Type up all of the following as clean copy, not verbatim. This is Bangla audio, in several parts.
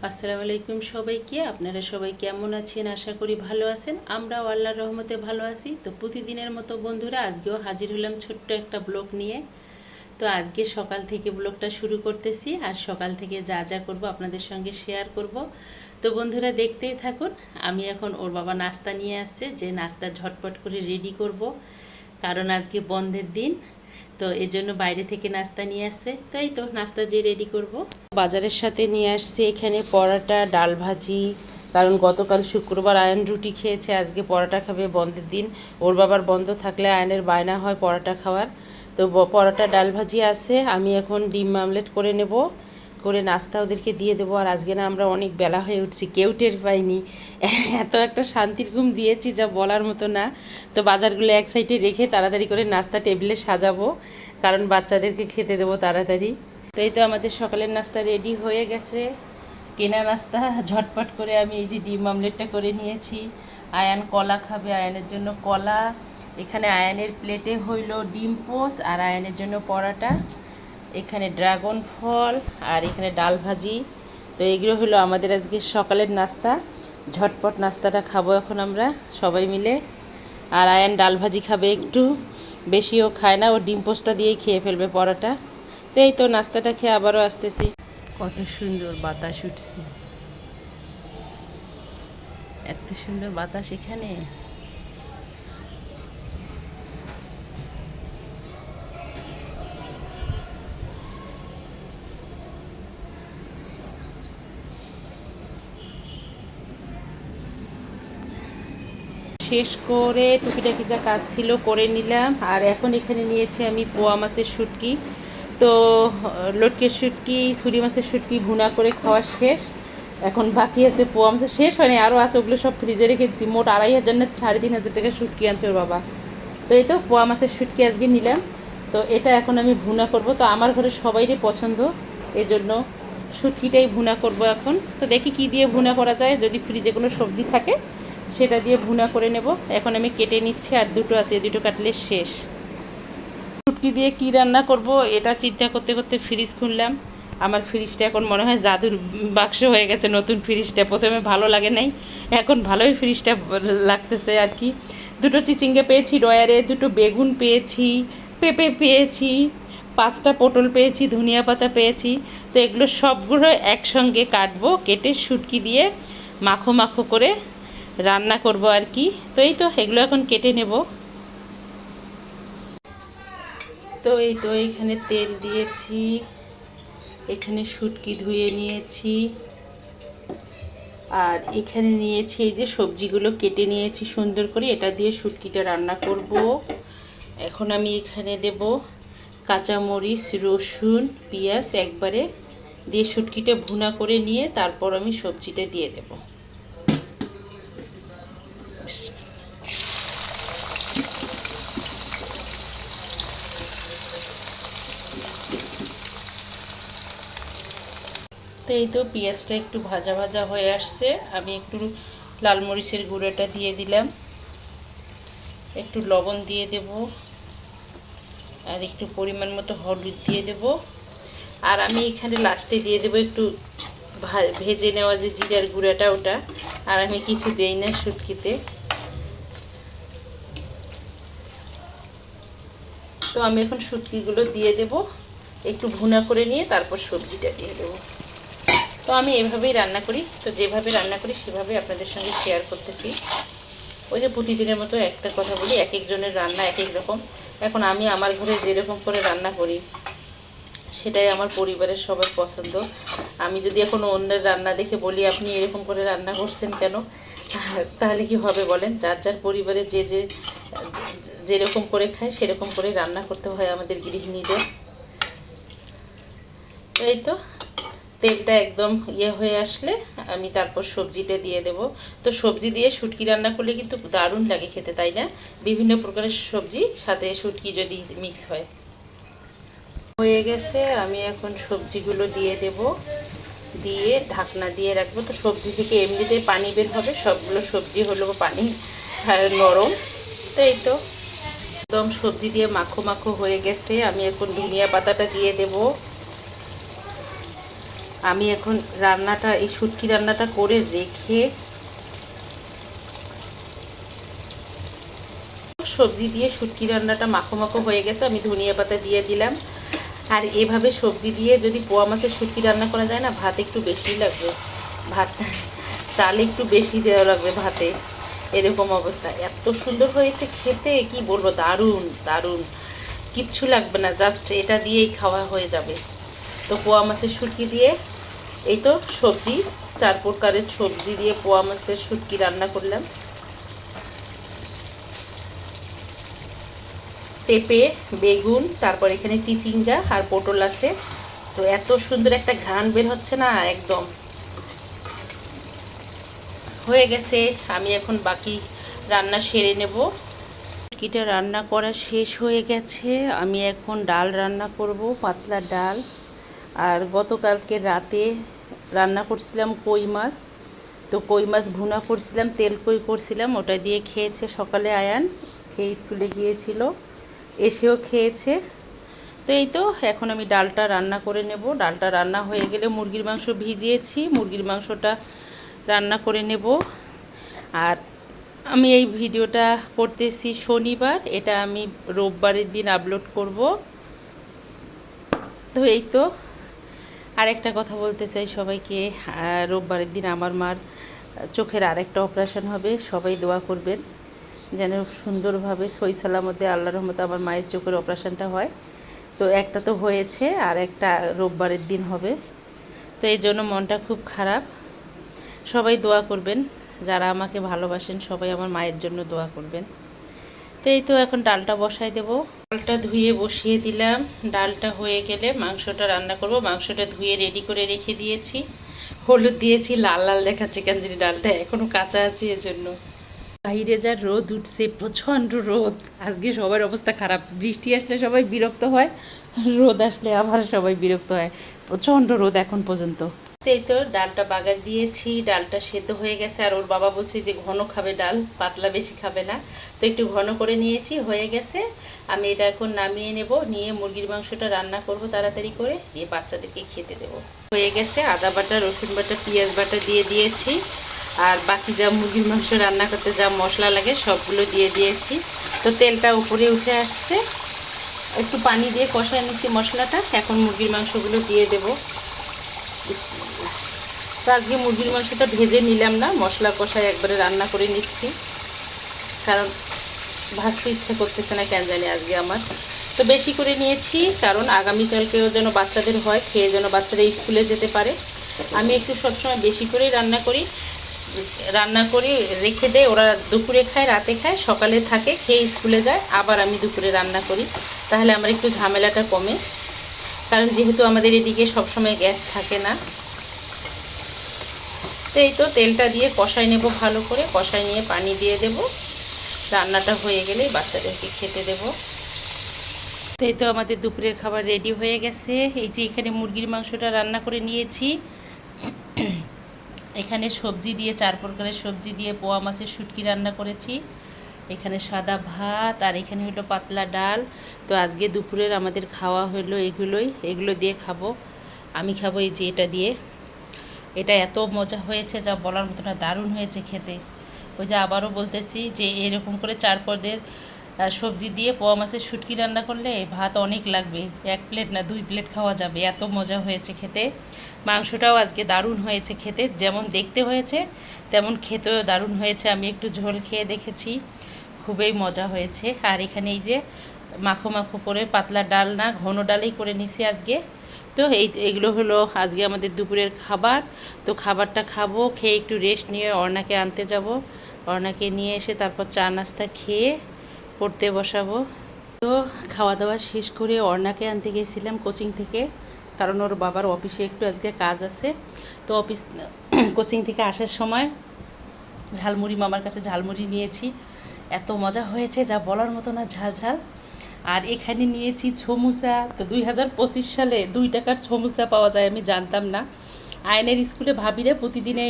আসসালামু আলাইকুম সবাইকে। আপনারা সবাই কেমন আছেন? আশা করি ভালো আছেন। আমরাও আল্লাহর রহমতে ভালো আছি। তো প্রতিদিনের মতো বন্ধুরা আজকেও হাজির হলাম ছোট্ট একটা ব্লগ নিয়ে। তো আজকে সকাল থেকে ব্লগটা শুরু করতেছি, আর সকাল থেকে যা যা করব আপনাদের সঙ্গে শেয়ার করব। তো বন্ধুরা দেখতেই থাকুন। আমি এখন ওর বাবা নাস্তা নিয়ে আসছে, যে নাস্তা ঝটপট করে রেডি করব, কারণ আজকে বন্ধের দিন। তো এর জন্য বাইরে থেকে নাস্তা নিয়ে আসছে। তো এই তো নাস্তা যে রেডি করব। বাজারের সাথে নিয়ে আসছে এখানে পরোটা, ডাল ভাজি, কারণ গতকাল শুক্রবার আয়ন রুটি খেয়েছে, আজকে পরোটা খাবে বন্ধের দিন। ওর বাবার বন্ধ থাকলে আয়নের বায়না হয় পরোটা খাওয়ার। তো পরোটা, ডাল ভাজি আছে। আমি এখন ডিম আমলেট করে নেব, করে নাস্তা ওদেরকে দিয়ে দেবো। আর আজকে না আমরা অনেক বেলা হয়ে উঠছি, কেউ টের পাইনি, এত একটা শান্তির ঘুম দিয়েছি যা বলার মতো না। তো বাজারগুলো এক সাইডে রেখে তাড়াতাড়ি করে নাস্তা টেবিলে সাজাবো, কারণ বাচ্চাদেরকে খেতে দেবো তাড়াতাড়ি। তো এই তো আমাদের সকালের নাস্তা রেডি হয়ে গেছে, কেনা নাস্তা। ঝটপট করে আমি এই যে ডিম আমলেটটা করে নিয়েছি। আয়ান কলা খাবে, আয়ানের জন্য কলা। এখানে আয়ানের প্লেটে হইল ডিম পোস্ট, আর আয়ানের জন্য পরোটা। এখানে ড্রাগন ফল, আর এখানে ডাল ভাজি। তো এগুলো হলো আমাদের আজকে সকালের নাস্তা। ঝটপট নাস্তাটা খাবো এখন আমরা সবাই মিলে। আর আয়ান ডাল ভাজি খাবে একটু, বেশিও খায় না, ও ডিম পোস্টটা দিয়েই খেয়ে ফেলবে পরোটা। তো এই তো নাস্তাটা খেয়ে আবারও আসতেছি। কত সুন্দর বাতাস উঠছে, এত সুন্দর বাতাস এখানে। শেষ করে টুকিটাকি যা কাজ ছিল করে নিলাম। আর এখন এখানে নিয়েছি আমি পোয়া মাছের শুটকি। তো লটকের শুটকি, ছুরি মাছের শুটকি ভুনা করে খাওয়া শেষ। এখন বাকি আছে পোয়া মাছের, শেষ হয়নি, আরও আছে, ওগুলো সব ফ্রিজে রেখে দিচ্ছি। মোট 2,500 না 3,500 টাকা শুটকি আনছে ওর বাবা। তো এই তো পোয়া মাছের শুটকি আজকে নিলাম। তো এটা এখন আমি ভুনা করব। তো আমার ঘরে সবাইরই পছন্দ, এই জন্য শুটকিটাই ভুনা করব এখন। তো দেখি কি দিয়ে ভুনা করা যায়, যদি ফ্রিজে কোনো সবজি থাকে সেটা দিয়ে ভুনা করে নেব। এখন আমি কেটে নিচ্ছি, আর দুটো আছে, দুটো কাটলে শেষ। শুটকি দিয়ে কি রান্না করব এটা চিন্তা করতে করতে ফ্রিজ খুললাম। আমার ফ্রিজটা এখন মনে হয় জাদুর বাক্স হয়ে গেছে। নতুন ফ্রিজটা প্রথমে ভালো লাগে নাই, এখন ভালোই ফ্রিজটা লাগতেছে আর কি। দুটো চিচিঙ্গা পেয়েছি ডয়ারে, দুটো বেগুন পেয়েছি, পেঁপে পেয়েছি, 5টা পটল পেয়েছি, ধনিয়া পাতা পেয়েছি। তো এগুলো সবগুলো একসঙ্গে কাটবো, কেটে শুটকি দিয়ে মাখো মাখো করে রান্না করব আর কি। তো এই তো এগুলো এখন কেটে নেব। তো এই তো এখানে তেল দিয়েছি, এখানে শুটকি ধুয়ে নিয়েছি, আর এখানে নিয়েছি এই যে সবজিগুলো কেটে নিয়েছি সুন্দর করে, এটা দিয়ে শুটকিটা রান্না করব। এখন আমি এখানে দেব কাঁচামরিচ, রসুন, পেঁয়াজ একবারে দিয়ে শুটকিটা ভুনা করে নিয়ে তারপর আমি সবজিটা দিয়ে দেব। তো এই তো পেঁয়াজটা একটু ভাজা ভাজা হয়ে আসছে, আমি একটু লাল মরিচের গুঁড়োটা দিয়ে দিলাম, একটু লবণ দিয়ে দেব, আর একটু পরিমাণ মতো হলুদ দিয়ে দেব। আর আমি এখানে লাস্টে দিয়ে দেব একটু ভেজে নেওয়া যে জিরার গুঁড়াটা, ওটা। আর আমি কিছু দেই না শুটকিতে। তো আমি এখন শুটকিগুলো দিয়ে দেব, একটু ভুনা করে নিয়ে তারপর সবজিটা দিয়ে দেব। তো আমি এভাবেই রান্না করি, তো যেভাবে রান্না করি সেভাবে আপনাদের সঙ্গে শেয়ার করতেছি। ওই যে প্রতিদিনের মতো একটা কথা বলি, এক একজনের রান্না এক এক রকম। এখন আমি আমার ঘরে যেরকম করে রান্না করি সেটাই আমার পরিবারের সবার পছন্দ। আমি যদি এখন অন্যের রান্না দেখে বলি আপনি এরকম করে রান্না করছেন কেন, তাহলে কি হবে বলেন? যার যার পরিবারে যে যে যেরকম করে খায় সেরকম করে রান্না করতে হয় আমাদের গৃহিণীদের। এই তো তেলটা একদম হয়ে আসলে আমি তারপর সবজিটা দিয়ে দেব। তো সবজি দিয়ে শুটকি রান্না করলে কিন্তু দারুণ লাগে খেতে, তাই না? বিভিন্ন প্রকারের সবজি সাথে শুটকি যদি মিক্স হয়। হয়ে গেছে, আমি এখন সবজিগুলো দিয়ে দেব, দিয়ে ঢাকনা দিয়ে রাখবো। তো সবজি থেকে এমনিতেই পানি বের হবে, সবগুলো সবজি হলো পানি নরম। তো এই তো একদম সবজি দিয়ে মাখো মাখো হয়ে গেছে। আমি এখন ধনিয়া পাতাটা দিয়ে দেব, আমি এখন রান্নাটা, এই শুটকি রান্নাটা করে রেখে সবজি দিয়ে শুটকি রান্নাটা মাখো মাখো হয়ে গেছে, আমি ধনিয়া পাতা দিয়ে দিলাম। আর এভাবে সবজি দিয়ে যদি পোয়া মাছের শুটকি রান্না করা যায় না, ভাত একটু বেশিই লাগবে, ভাতটা চাল একটু বেশি দেওয়া লাগবে ভাতে, এরকম অবস্থা। এত সুন্দর হয়েছে খেতে, কি বলবো, দারুণ দারুণ, কিচ্ছু লাগবে না, জাস্ট এটা দিয়েই খাওয়া হয়ে যাবে। তো পোয়া মাছের শুটকি দিয়ে, এই তো সবজি, 4 প্রকারের সবজি দিয়ে পোয়া মাছের শুটকি রান্না করলাম। পেঁপে, বেগুন, তারপর এখানে চিচিঙ্গা আর পটল আছে। তো এত সুন্দর একটা ঘ্রাণ বের হচ্ছে না, একদম হয়ে গেছে। আমি এখন বাকি রান্না সেরে নেব। শুটকিটা রান্না করা শেষ হয়ে গেছে। আমি এখন ডাল রান্না করব, পাতলা ডাল। আর গতকালকে রাতে রান্না করছিলাম কই মাছ, তো কই মাছ ভুনা করছিলাম, তেল কই করছিলাম, ওটা দিয়ে খেয়েছে সকালে আয়ান, খেয়ে স্কুলে গিয়েছিল, এসেও খেয়েছে। তো এই তো এখন আমি ডালটা রান্না করে নেব। ডালটা রান্না হয়ে গেলে মুরগির মাংস ভিজিয়েছি, মুরগির মাংসটা রান্না করে নেব। আর আমি এই ভিডিওটা করতেছি শনিবার, এটা আমি রোববারের দিন আপলোড করব। তো এই তো আরেকটা কথা বলতে চাই সবাইকে, রোববারের দিন আমার মার চোখের আরেকটা অপারেশন হবে, সবাই দোয়া করবেন যেন সুন্দরভাবে সই সালামতে আল্লাহর রহমতে আমার মায়ের চোখের অপারেশনটা হয়। তো একটা তো হয়েছে, আর একটা রোববারের দিন হবে। তো এই জন্য মনটা খুব খারাপ। সবাই দোয়া করবেন, যারা আমাকে ভালোবাসেন সবাই আমার মায়ের জন্য দোয়া করবেন। তো এই তো এখন ডালটা বসাই দেব। ডালটা ধুয়ে বসিয়ে দিলাম, ডালটা হয়ে গেলে মাংসটা রান্না করব। মাংসটা ধুয়ে রেডি করে রেখে দিয়েছি, হলুদ দিয়েছি, লাল লাল দেখাচ্ছে কেন জানি ডালটা, এখনও কাঁচা আছে এজন্য। বাইরে যা রোদ উঠছে, প্রচণ্ড রোদ, আজকে সবার অবস্থা খারাপ। বৃষ্টি আসলে সবাই বিরক্ত হয়, রোদ আসলে আবার সবাই বিরক্ত হয়, প্রচণ্ড রোদ এখন পর্যন্ত। এই তো ডালটা বাগার দিয়েছি, ডালটা সেদ্ধ হয়ে গেছে। আর ওর বাবা বলছে যে ঘন খাবে ডাল, পাতলা বেশি খাবে না, তো একটু ঘন করে নিয়েছি, হয়ে গেছে। আমি এটা এখন নামিয়ে নেব, নিয়ে মুরগির মাংসটা রান্না করব তাড়াতাড়ি করে, দিয়ে বাচ্চাদেরকে খেতে দেব। হয়ে গেছে, আদা বাটা, রসুন বাটা, পেঁয়াজ বাটা দিয়ে দিয়েছি। আর বাকি যা মুরগির মাংস রান্না করতে যা মশলা লাগে সবগুলো দিয়ে দিয়েছি। তো তেলটা উপরে উঠে আসছে, একটু পানি দিয়ে কষায় নিচ্ছি মশলাটা। এখন মুরগির মাংসগুলো দিয়ে দেবো। তো আজকে মুরগির মাংসটা ভেজে নিলাম না, মশলা কষায় একবারে রান্না করে নিচ্ছি, কারণ ভাজতে ইচ্ছে করতেছে না কেন জানি আজকে আমার। তো বেশি করে নিয়েছি, কারণ আগামীকালকেও যেন বাচ্চাদের হয়, খেয়ে যেন বাচ্চারা স্কুলে যেতে পারে। আমি একটু সবসময় বেশি করেই রান্না করি রেখে দেয়, ওরা দুপুরে খায়, রাতে খায়, সকালে থাকে, খেয়ে স্কুলে যায়, আবার আমি দুপুরে রান্না করি, তাহলে আমার একটু ঝামেলাটা কমে। কারণ যেহেতু আমাদের এদিকে সবসময় গ্যাস থাকে না। তো এই তো তেলটা দিয়ে কষাই নেব ভালো করে, কষাই নিয়ে পানি দিয়ে দেব। রান্নাটা হয়ে গেলেই বাচ্চাদেরকে খেতে দেব। তো এই তো আমাদের দুপুরের খাবার রেডি হয়ে গেছে। এই যে এখানে মুরগির মাংসটা রান্না করে নিয়েছি, এখানে সবজি দিয়ে 4 প্রকারের সবজি দিয়ে পোয়া মাছের শুটকি রান্না করেছি, এখানে সাদা ভাত, আর এখানে হলো পাতলা ডাল। তো আজকে দুপুরের আমাদের খাওয়া হলো এগুলো দিয়ে খাবো। আমি খাবো এই যে এটা দিয়ে। এটা এত মজা হয়েছে যা বলার মতো না, দারুণ হয়েছে খেতে। ওই যে আবারও বলতেছি যে এরকম করে 4 পদের সবজি দিয়ে পোয়া মাছের শুটকি রান্না করলে ভাত অনেক লাগবে, 1 প্লেট না 2 প্লেট খাওয়া যাবে, এত মজা হয়েছে খেতে। মাংসটাও আজকে দারুণ হয়েছে খেতে, যেমন দেখতে হয়েছে তেমন খেতেও দারুণ হয়েছে। আমি একটু ঝোল খেয়ে দেখেছি, খুবই মজা হয়েছে। আর এখানে এই যে মাখো মাখো করে পাতলা ডাল, না ঘন ডালেই করে নিছি আজকে। তো এইগুলো হলো আজকে আমাদের দুপুরের খাবার। তো খাবারটা খাবো, খেয়ে একটু রেস্ট নিয়ে অর্ণাকে আনতে যাব, অর্ণাকে নিয়ে এসে তারপর চা নাস্তা খেয়ে পড়তে বসাবো। তো খাওয়া দাওয়া শেষ করে অর্ণাকে আনতে গেছিলাম কোচিং থেকে, কারণ ওর বাবার অফিসে একটু আজকে কাজ আছে। তো কোচিং থেকে আসার সময় ঝালমুড়ি, মামার কাছে ঝালমুড়ি নিয়েছি, এত মজা হয়েছে যা বলার মতো না, ঝাল ঝাল। আর এখানে নিয়েছি ছমুসা। তো 2025 সালে 2 টাকার ছমুসা পাওয়া যায়, আমি জানতাম না। আয়নের স্কুলে ভাবিরা প্রতিদিনে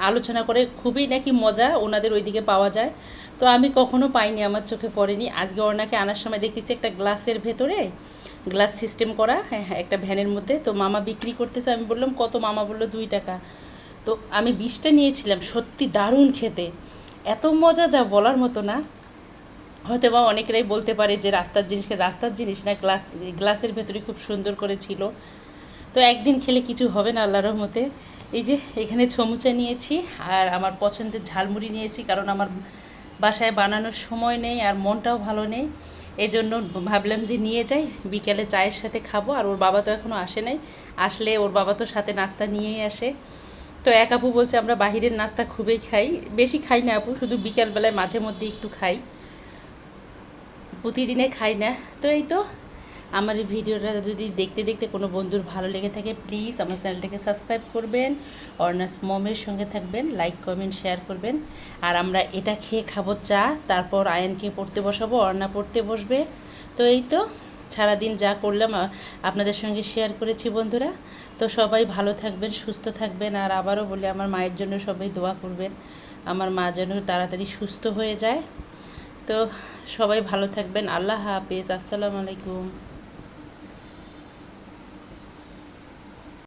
আলোচনা করে, খুবই নাকি মজা ওনাদের ওইদিকে পাওয়া যায়। তো আমি কখনো পাইনি, আমার চোখে পড়েনি। আজকে ওনাকে আনার সময় দেখতেছি একটা গ্লাসের ভেতরে গ্লাস সিস্টেম করা, হ্যাঁ হ্যাঁ, একটা ভ্যানের মধ্যে। তো মামা বিক্রি করতেছে, আমি বললাম কত, মামা বললো 2 টাকা। তো আমি 20টা নিয়েছিলাম, সত্যি দারুণ খেতে, এত মজা যা বলার মতো না। হয়তো বা অনেকেরাই বলতে পারে যে রাস্তার জিনিস না, গ্লাসের ভেতরে খুব সুন্দর করে ছিল। তো একদিন খেলে কিছু হবে না আল্লাহর রহমতে। এই যে এখানে ছমুচা নিয়েছি আর আমার পছন্দের ঝালমুড়ি নিয়েছি, কারণ আমার বাসায় বানানোর সময় নেই আর মনটাও ভালো নেই। এই জন্য ভাবলাম যে নিয়ে যাই, বিকেলে চায়ের সাথে খাবো। আর ওর বাবা তো এখনও আসে নাই, আসলে ওর বাবা তো সাথে নাস্তা নিয়েই আসে। তো এক আপু বলছে আমরা বাহিরের নাস্তা খুবই খাই, বেশি খাই না আপু, শুধু বিকালবেলায় মাঝে মধ্যে একটু খাই, প্রতিদিনে খাই না। তো এই তো আমার এই ভিডিওটা যদি দেখতে দেখতে কোনো বন্ধুর ভালো লেগে থাকে, প্লিজ আমার চ্যানেলটাকে সাবস্ক্রাইব করবেন, অর্নাস মমের সঙ্গে থাকবেন, লাইক কমেন্ট শেয়ার করবেন। আর আমরা এটা খেয়ে খাবো চা, তারপর আয়নকে পড়তে বসাবো, অর্ণা পড়তে বসবে। তো এই তো সারাদিন যা করলাম আপনাদের সঙ্গে শেয়ার করেছি বন্ধুরা। তো সবাই ভালো থাকবেন, সুস্থ থাকবেন। আর আবারও বলে আমার মায়ের জন্য সবাই দোয়া করবেন, আমার মা যেন তাড়াতাড়ি সুস্থ হয়ে যায়। তো সবাই ভালো থাকবেন, আল্লাহ হাফেজ, আসসালামু আলাইকুম।